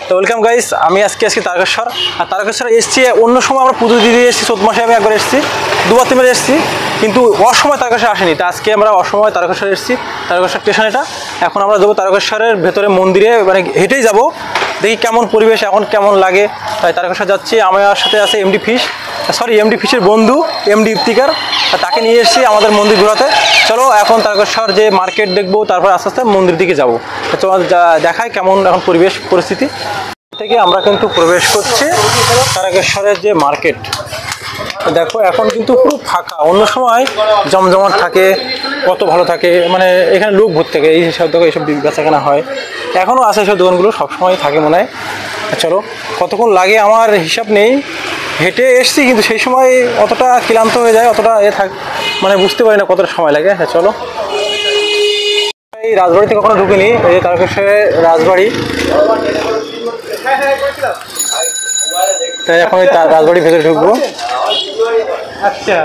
তো welcome guys, আমি আজকে তারকেশ্বর। আর তারকেশ্বর এসেছি অন্য সময় আমরা পুজো দিয়ে এসেছি, চৈত মাসে আমি একবার এসেছি, দুবার তিনবার এসেছি, কিন্তু অসময় তারকেশ্বর আসেনি। তা আজকে আমরা অসময় তারকেশ্বর এসেছি, তারকেশ্বর স্টেশন এটা। এখন আমরা যাবো তারকেশ্বরের ভেতরে মন্দিরে, মানে হেঁটেই যাব, দেখি কেমন পরিবেশ এখন কেমন লাগে। তাই তারকেশ্বর যাচ্ছি। আমার সাথে আছে এমডি ফিশের বন্ধু এমডি ইফতিকার, তাকে নিয়ে এসেছি আমাদের মন্দির ঘোরাতে। চলো এখন তারকেশ্বর যে মার্কেট দেখবো, তারপর আস্তে আস্তে মন্দির দিকে যাবো। চলো দেখায় কেমন এখন পরিবেশ পরিস্থিতি। থেকে আমরা কিন্তু প্রবেশ করছি তারকেশ্বরের যে মার্কেট। দেখো এখন কিন্তু পুরো ফাঁকা, অন্য সময় জমজমাট থাকে, কত ভালো থাকে, মানে এখানে লোক ভর্তি থাকে। এই সব দেখো, এইসব বেচাকেনা হয়, এখনও আছে এইসব দোকানগুলো, সবসময় থাকে মনে হয়। চলো কতক্ষণ লাগে আমার হিসাব নেই, হেঁটে এসছি, কিন্তু সেই সময় অতটা ক্লান্ত হয়ে যায়, অতটা মানে বুঝতে পারি না কতটা সময় লাগে। হ্যাঁ চলো। এই রাজবাড়িতে কখনো ঢুকিনি, এই যে তারকেশ্বরের রাজবাড়ি। তাই এখন রাজবাড়ির ভেতরে ঢুকবো। আচ্ছা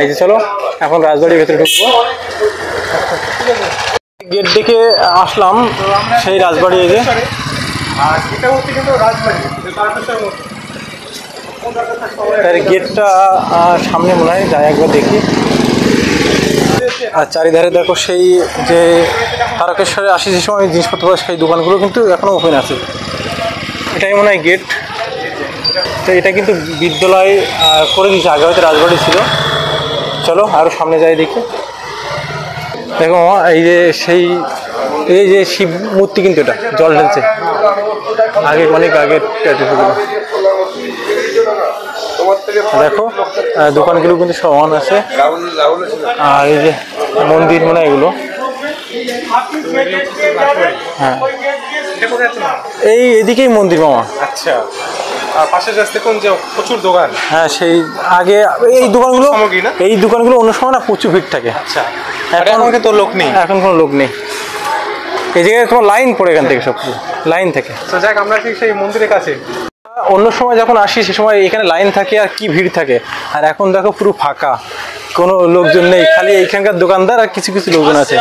এই যে চলো এখন রাজবাড়ির ভেতরে ঢুকবো। গেট দেখে আসলাম সেই রাজবাড়ি। এই যে তার গেটটা সামনে মনে হয়, যাই একবার দেখি। আর চারিধারে দেখো সেই যে তারকেশ্বরে আসি যে সময় জিনিসপত্র সেই দোকানগুলো কিন্তু এখনও ওপেন আছে। এটাই মনে হয় গেট। তো এটা কিন্তু বিদ্যালয় করে দিয়েছে, আগে হয়তো রাজবাড়ি ছিল। চলো আরও সামনে যাই দেখি। দেখো এই যে এই যে শিব মূর্তি, কিন্তু এটা জল ঢেলছে, আগে অনেক আগে। দেখো দোকানগুলো কিন্তু সব অন আছে। আর এই যে মন্দির মনে হয় এগুলো। হ্যাঁ এই এদিকেই মন্দির মামা। আচ্ছা, পাশের রাস্তা কোন যে প্রচুর দোকান। হ্যাঁ সেই আগে এই দোকানগুলো অন্য সময় না প্রচুর ভিড় থাকে। আচ্ছা এখন তো লোক নেই, এখন কোনো লোক নেই। এই জায়গায় তোমার লাইন পড়ে, এখান থেকে সব লাইন থাকে। তো যাক আমরা ঠিক সেই মন্দিরের কাছে। অন্য সময় যখন আসি সে সময় এখানে লাইন থাকে আর কি ভিড় থাকে। আর এখন দেখো পুরো ফাঁকা, কোনো লোকজন নেই, খালি এইখানকার দোকানদার আর কিছু কিছু লোকজন আছে।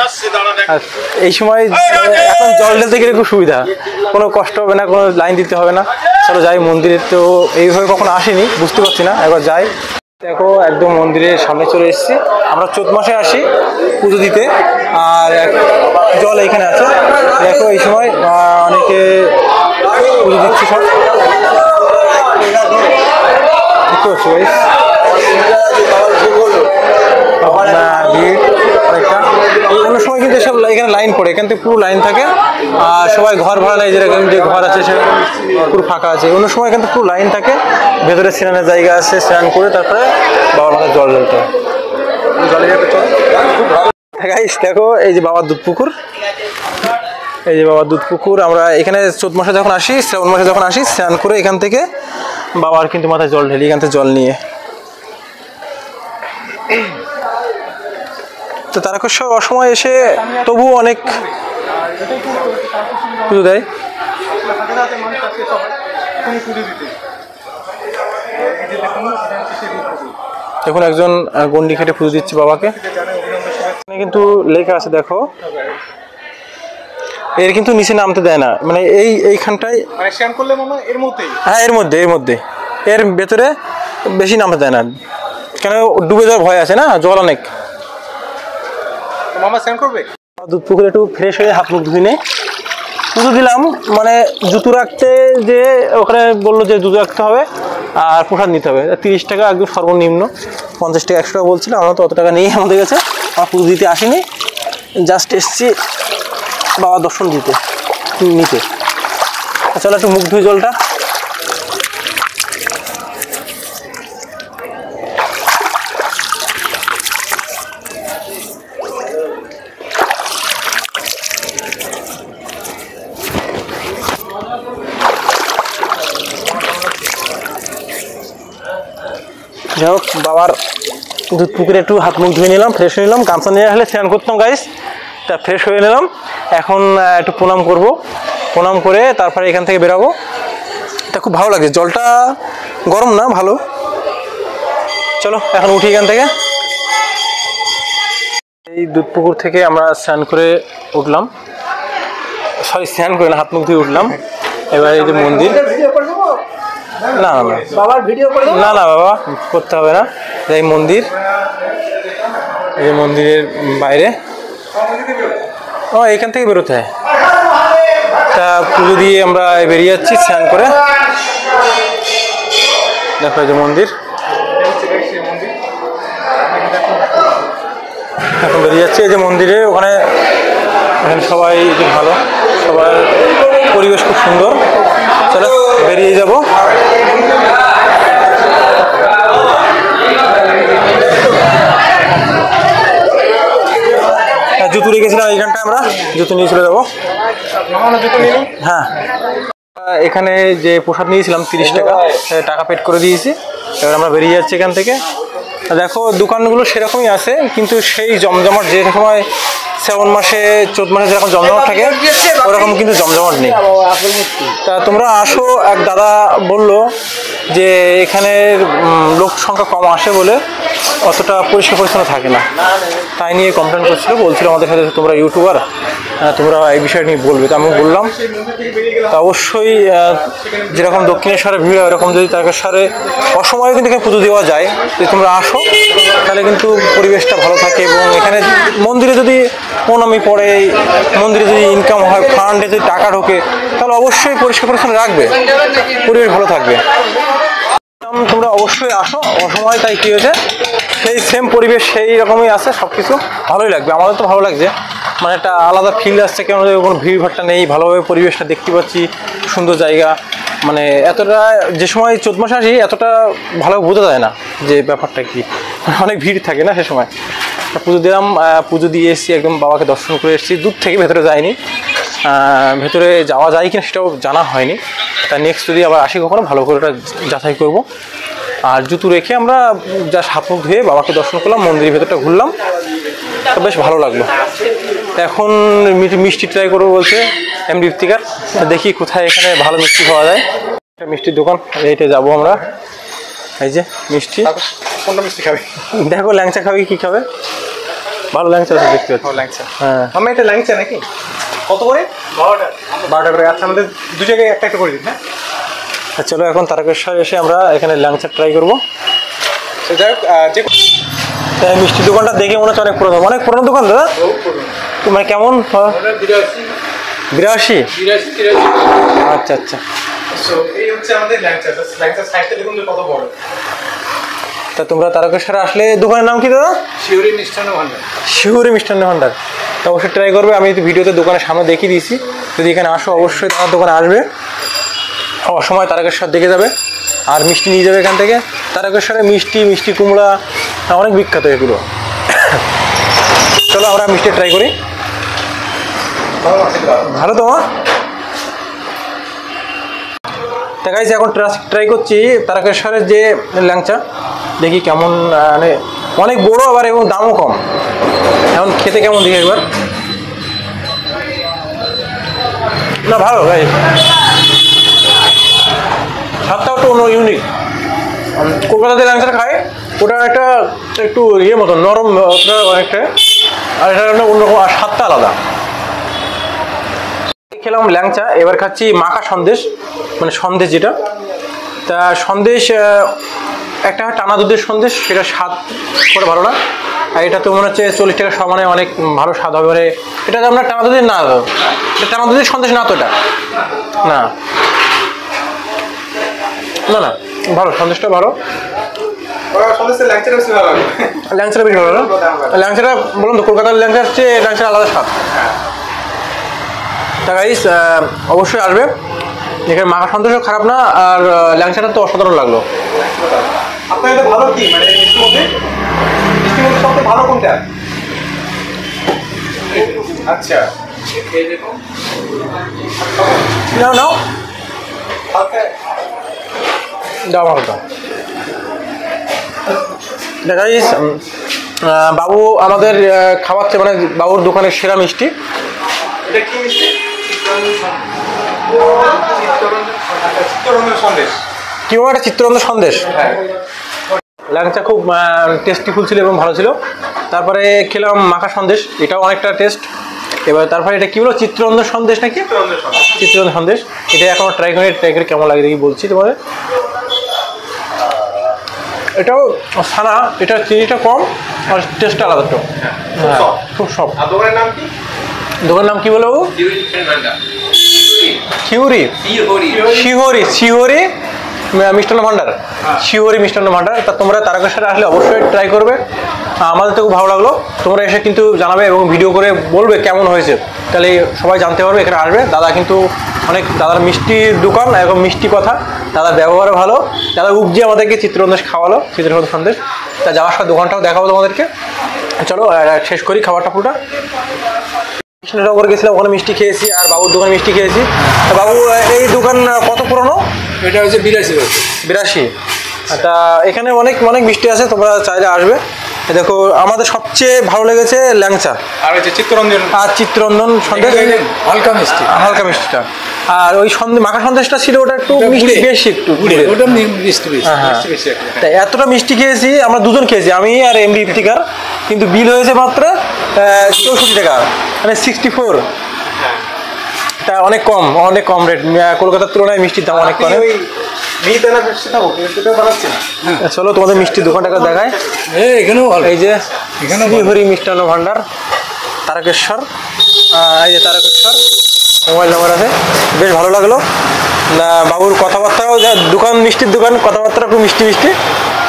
আর এই সময় এখন জল ঢেলতে গেলে খুব সুবিধা, কোনো কষ্ট হবে না, কোনো লাইন দিতে হবে না। চলো যাই মন্দিরে। তো এইভাবে কখনো আসিনি, বুঝতে পারছি না, একবার যাই। দেখো একদম মন্দিরের সামনে চলে এসেছি। আমরা চৈত মাসে আসি পুজো দিতে, আর জল এইখানে আছে। দেখো এই সময় অনেকে পুজো দিচ্ছে, সব দেখতে পাচ্ছি ভিড় অনেকটা। অন্য সময় কিন্তু এসব এখানে লাইন পড়ে, এখান থেকে পুরো লাইন থাকে। আর সবাই ঘর ভাড়া নেয়, যেরকম যে ঘর আছে সে পুরো ফাঁকা আছে। অন্য সময় এখান থেকে পুরো লাইন থাকে, ভেতরে স্নানের জায়গা আছে, স্নান করে তারপরে বাবার মাথায় জল ঢালতে হয়। জলে যেতে চলে খুব ভালো। দেখো এই যে বাবার দুধ পুকুর, এই যে বাবার দুধ পুকুর। আমরা এখানে চৈত মাসে যখন আসি, শ্রাবণ মাসে যখন আসি, স্নান করে এখান থেকে বাবার কিন্তু মাথায় জল ঢেলি, এখান থেকে জল নিয়ে। তো তারকেশ্বর অসময় এসে তবু অনেক পুজো দেয়। এখন একজন গন্ডি খেটে পুজো দিচ্ছে বাবাকে। কিন্তু লেখা আছে দেখো, এর কিন্তু নিচে নামতে দেয় না, মানে এইখানটায় হ্যাঁ এর মধ্যে এর ভেতরে বেশি নামতে দেয় না, কেন ডুবে যাওয়ার ভয় আছে না, জল অনেক। মামা স্নান করবে, দুধ পুকুরে একটু ফ্রেশ হয়ে হাত মুখ ধুয়ে পুজো দিলাম। মানে জুতো রাখতে যে ওখানে বললো যে জুতো রাখতে হবে আর প্রসাদ নিতে হবে, 30 টাকা একদম সর্বনিম্ন, 50 টাকা 100 টাকা বলছিল। আমরা তো অত টাকা নেই আমাদের কাছে, আমার পুজো দিতে আসিনি, জাস্ট এসছি বাবা দর্শন নিতে। চলো একটু মুখ ধুই জলটা। যাই হোক বাবার দুধ পুকুরে একটু হাত মুখ ধুয়ে নিলাম, ফ্রেশ হয়ে নিলাম। গামছা নিয়ে আসলে স্নান করতাম গাইস, তা ফ্রেশ হয়ে নিলাম। এখন একটু প্রণাম করব, প্রণাম করে তারপরে এখান থেকে বেরাবো। তা খুব ভালো লাগছে, জলটা গরম না, ভালো। চলো এখন উঠি এখান থেকে। এই দুধ পুকুর থেকে আমরা স্নান করে উঠলাম, সরি স্নান করে না, হাত মুখ ধুয়ে উঠলাম। এবার এই যে মন্দির, না না বাবার ভিডিও করে না না বাবা করতে হবে না। এই মন্দির, এই মন্দিরের বাইরে ও এখান থেকে বেরোতে হয়। তা পুজো দিয়ে আমরা বেরিয়ে যাচ্ছি স্নান করে। দেখো এই যে মন্দির, এখন বেরিয়ে যাচ্ছি। এই যে মন্দিরে ওখানে সবাই ভালো, সবার পরিবেশ খুব সুন্দর। চলো বেরিয়ে যাব। জুতো রেখেছিলাম এইখানটায়, আমরা জুতো নিয়ে চলে যাবো। হ্যাঁ, এখানে যে প্রসাদ নিয়েছিলাম 30 টাকা, টাকা পেড করে দিয়েছি। এবার আমরা বেরিয়ে যাচ্ছি এখান থেকে। দেখো দোকানগুলো সেরকমই আছে, কিন্তু সেই জমজমাট যে সময় শ্রাবণ মাসে চৈত মাসে যেরকম জমজমাট থাকে ওরকম কিন্তু জমজমাট নেই। তা তোমরা আসো। এক দাদা বলল যে এখানের লোক সংখ্যা কম আসে বলে অতটা পরিষ্কার পরিচ্ছন্ন থাকে না, তাই নিয়ে কমপ্লেন করছিল। বলছিল আমাদের সাথে তোমরা ইউটিউবার, তোমরা এই বিষয় নিয়ে বলবে। তো আমি বললাম তা অবশ্যই যেরকম দক্ষিণেশ্বরে ভিড় হয় ওরকম যদি তারকেশ্বরে অসময়ে কিন্তু এখানে পুজো দেওয়া যায়, যদি তোমরা আসো তাহলে কিন্তু পরিবেশটা ভালো থাকে। এবং এখানে মন্দিরে যদি প্রণামী পড়ে, মন্দিরে যদি ইনকাম হয়, ফান্ডে যদি টাকা ঢোকে, তাহলে অবশ্যই পরিষ্কার পরিচ্ছন্ন রাখবে, পরিবেশ ভালো থাকবে। তোমরা অবশ্যই আসো অসময়। তাই কী হয়েছে, সেই সেম পরিবেশ সেই রকমই আছে, সব কিছু ভালোই লাগবে। আমাদের তো ভালো লাগছে, মানে একটা আলাদা ফিল আসছে। কেন কোনো ভিড়ভাট্টা নেই, ভালোভাবে পরিবেশটা দেখতে পাচ্ছি, সুন্দর জায়গা। মানে এতটা যে সময় চৈত মাসে আসি এতটা ভালোভাবে বোঝা যায় না যে ব্যাপারটা কি, অনেক ভিড় থাকে না সে সময়। পুজো দিলাম, পুজো দিয়ে এসেছি, একদম বাবাকে দর্শন করে এসেছি দূর থেকে, ভেতরে যাইনি। ভেতরে যাওয়া যায় কিনা সেটাও জানা হয়নি। তা নেক্সট যদি আবার আসি কখনো ভালো করে ওটা যাচাই করব। আর জুতো রেখে আমরা যা হাত মুখ ধুয়ে বাবাকে দর্শন করলাম, মন্দিরের ভেতরটা ঘুরলাম, তো বেশ ভালো লাগলো। এখন মিষ্টি ট্রাই করবো বলছে এমডি ইফতিকার। দেখি কোথায় এখানে ভালো মিষ্টি পাওয়া যায়। একটা মিষ্টির দোকান, এইটা যাবো আমরা। এই যে মিষ্টি, কোনটা মিষ্টি খাবে? দেখো ল্যাংচা খাবে, কি খাবে? ভালো ল্যাংচা আছে দেখতে পাচ্ছি। ল্যাংচা, হ্যাঁ আমি এটা ল্যাংচা নাকি? কত করে? 12 করে। আচ্ছা আমাদের দু জায়গায় একটা একটা করে দিন। হ্যাঁ চলো এখন তারকেশ্বর এসে আমরা এখানে ল্যাংচা ট্রাই করবো। যাই হোক, যে মিষ্টির দোকানটা দেখে মনে হচ্ছে অনেক পুরোনো, অনেক পুরোনো দোকান দাদা। মানে কেমন? 82? আচ্ছা আচ্ছা। এই হচ্ছে আমাদের ল্যাংচা। ল্যাংচার সাইজটা দেখুন কত বড়। তা তোমরা তারকেশ্বরে আসলে দোকানের নাম কি দাদা? শিউরি মিষ্টান্ন ভান্ডার। শিউরি মিষ্টান্ন ভান্ডার। তো অবশ্যই ট্রাই করবে। আমি ভিডিওতে দোকানের সামনে দেখিয়ে দিয়েছি, যদি এখানে আসো অবশ্যই তোমার দোকানে আসবে। অসময় তারকেশ্বর দেখে যাবে আর মিষ্টি নিয়ে যাবে এখান থেকে। তারকেশ্বরে মিষ্টি, মিষ্টি কুমড়া অনেক বিখ্যাত এগুলো। চলো আমরা মিষ্টি ট্রাই করি। ভালো তোমার? দেখা যাচ্ছে এখন ট্রাই করছি তারকেশ্বরের যে ল্যাংচা, দেখি কেমন। মানে অনেক বড়ো আবার এবং দামও কম। এখন খেতে কেমন দেখি একবার। না ভালো ভাই, স্বাদটাও একটু অন্য ইউনিক। কলকাতাতে ল্যাংচাটা খায় ওটা একটা একটু ইয়ে মতো নরম অনেকটা, আর এটা অন্যরকম, আর স্বাদটা আলাদা। খেলাম ল্যাংচা, এবার খাচ্ছি মাখা সন্দেশ, মানে সন্দেশ যেটা। তা সন্দেশ একটা টানা দুধের সন্দেশ, সেটা স্বাদ করে ভালো না। আর এটা তো মনে হচ্ছে 40 টাকা সমানে অনেক ভালো স্বাদ হবে। মানে এটা তো আমরা টানা দুধের না, এটা টানা দুধের সন্দেশ না তো, এটা না না না ভালো, সন্দেশটা ভালো। ল্যাংচাটা বেশি ভালো, ল্যাংচাটা বলুন তো কলকাতার ল্যাংচার চেয়ে ল্যাংচার আলাদা স্বাদ। তা গাইস অবশ্যই আসবে, এখানে মাখা সন্দেশও খারাপ না, আর ল্যাংচাটা তো অসাধারণ লাগলো। আপনার এটা ভালো কি, মানে মিষ্টির মধ্যে সবচেয়ে ভালো কোনটা? আচ্ছা নাও নাও দাও আমার দাও। দেখা যাচ্ছে বাবু আমাদের খাওয়াচ্ছে, মানে বাবুর দোকানের সেরা মিষ্টি। এটা কি মিষ্টি? চিত্তরঞ্জন সন্দেশ। কি বলে একটা চিত্তরঞ্জন সন্দেশ। ল্যাংচা খুব টেস্টিফুল ছিল এবং ভালো ছিল। তারপরে খেলাম মাখা সন্দেশ, এটাও অনেকটা টেস্ট। এবার তারপরে এটা কি হলো, চিত্ররঞ্জন সন্দেশ নাকি? চিত্ররঞ্জন সন্দেশ। এটা এখন ট্রাই করে কেমন লাগে দেখি বলছি তোমাদের। এটাও ছানা, এটা চিনিটা কম আর টেস্টটা আলাদা একটু। হ্যাঁ, খুব সব। দোকানের নাম কি বলে বাবু? শিহরি শিহরি মিষ্টান্ন ভান্ডার। শিহরি মিষ্টান্ন ভান্ডার। তা তোমরা তারকেশ্বরে আসলে অবশ্যই ট্রাই করবে। আমাদের তো খুব ভালো লাগলো। তোমরা এসে কিন্তু জানাবে এবং ভিডিও করে বলবে কেমন হয়েছে, তাহলে সবাই জানতে পারবে এখানে আসবে। দাদা কিন্তু অনেক, দাদার মিষ্টির দোকান এবং মিষ্টি কথা, দাদার ব্যবহারও ভালো। দাদা উপজিয়ে আমাদেরকে চিত্রসন্দেশ খাওয়ালো, চিত্রসন্দেশ সন্দেশ। তা যাওয়ার সময় দোকানটাও দেখাবো তোমাদেরকে। চলো শেষ করি খাবারটা পুরোটা। কৃষ্ণনগর গেছিলাম, ওখানে মিষ্টি খেয়েছি আর বাবুর দোকানে মিষ্টি খেয়েছি। তা বাবু এই দোকান কত পুরনো? এটা হচ্ছে 82 বছর। 82। তা এখানে অনেক অনেক মিষ্টি আছে, তোমরা চাইলে আসবে। দেখো আমাদের সবচেয়ে ভালো লেগেছে ল্যাংচা আর হচ্ছে চিত্তরঞ্জন, আর চিত্তরঞ্জন সন্দেশ, হালকা মিষ্টি, হালকা মিষ্টিটা। আর ওই সন্দেশ মাখা সন্দেশটা ছিল ওটা একটু মিষ্টি বেশি, একটু ওটা মিষ্টি বেশি। তা এতটা মিষ্টি খেয়েছি আমরা, দুজন খেয়েছি, আমি আর এমডি ইফতিকার। কিন্তু বিল হয়েছে মাত্র 64 টাকা, মানে 64। তা অনেক কম, অনেক কম রেট। কলকাতার তুলনায় মিষ্টির দাম অনেক কম। চলো তোমাদের মিষ্টির দোকানটাকে দেখায়। এখানেও এই যে এখানেও শ্রীহরি মিষ্টান্ন ভান্ডার, তারকেশ্বর। এই যে তারকেশ্বর, মোবাইল নাম্বার আছে। বেশ ভালো লাগলো। বাবুর কথাবার্তাও, দোকান মিষ্টির দোকান, কথাবার্তা খুব মিষ্টি মিষ্টি।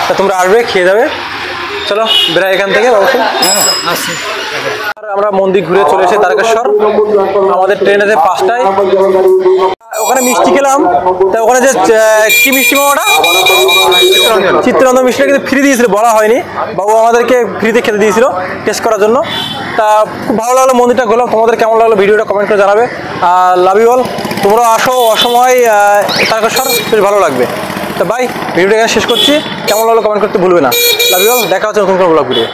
তা তোমরা আসবে, খেয়ে যাবে। চলো বেড়াই এখান থেকে বাবু। আসছি। আমরা মন্দির ঘুরে চলে এসে তারকেশ্বর। আমাদের ট্রেন আছে 5টায়। ওখানে মিষ্টি খেলাম। তা ওখানে যে কি মিষ্টি মামাটা, চিত্তরঞ্জন মিষ্টিটা কিন্তু ফ্রি দিয়েছিল, বলা হয়নি। বাবু আমাদেরকে ফ্রিতে খেতে দিয়েছিল টেস্ট করার জন্য। তা খুব ভালো লাগলো মন্দিরটা ঘুরলাম। তোমাদের কেমন লাগলো ভিডিওটা কমেন্ট করে জানাবে। আর লাভ ইউ অল। তোমরা আসো অসময় তারকেশ্বর, বেশ ভালো লাগবে। তা বাই, ভিডিওটা এখানে শেষ করছি। কেমন লাগলো কমেন্ট করতে ভুলবে না। Love you all. দেখা হচ্ছে নতুন কোনো ব্লগ ভিডিও।